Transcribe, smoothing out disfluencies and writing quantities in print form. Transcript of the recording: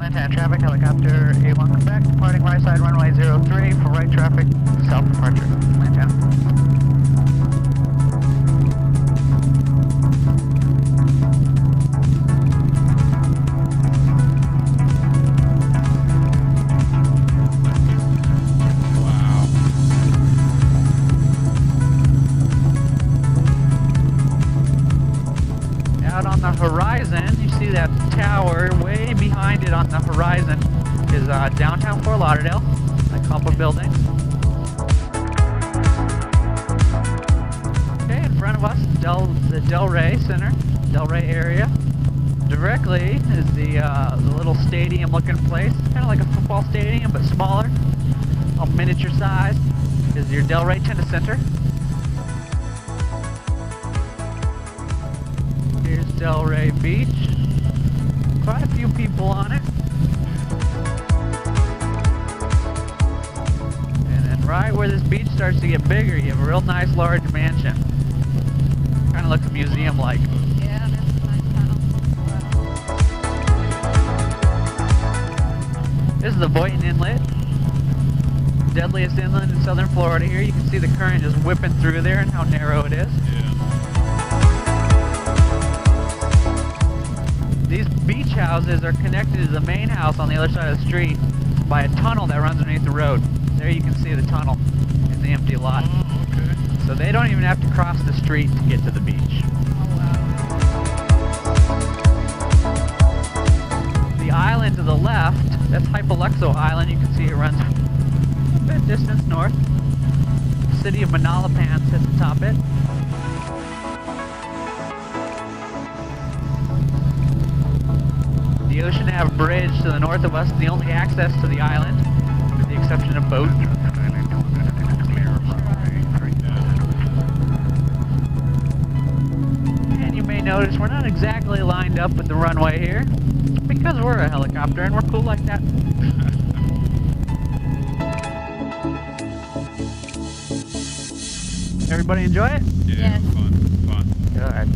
Manhattan traffic, helicopter A1 Quebec, departing right side runway 03 for right traffic, south departure, Manhattan. Out on the horizon, you see that tower way behind it on the horizon is downtown Fort Lauderdale, a couple buildings. Okay, in front of us, the Delray Center, Delray area. Directly is the little stadium-looking place, kind of like a football stadium, but smaller, all miniature size. Is your Delray Tennis Center. Here's Delray Beach. Quite a few people on it. And then right where this beach starts to get bigger, you have a real nice large mansion. Kind of looks museum-like. Yeah, that's a nice house. This is the Boynton Inlet. Deadliest inlet in southern Florida here. You can see the current just whipping through there and how narrow it is. These beach houses are connected to the main house on the other side of the street by a tunnel that runs underneath the road. There you can see the tunnel in the empty lot. Oh, okay. So they don't even have to cross the street to get to the beach. Oh, wow. The island to the left, that's Hypoluxo Island. You can see it runs a bit distance north. The city of Manalapan sits atop it. The Ocean Ave Bridge to the north of us is the only access to the island, with the exception of boats. And you may notice we're not exactly lined up with the runway here, because we're a helicopter and we're cool like that. Everybody enjoy it? Yeah, Yes. fun. Good.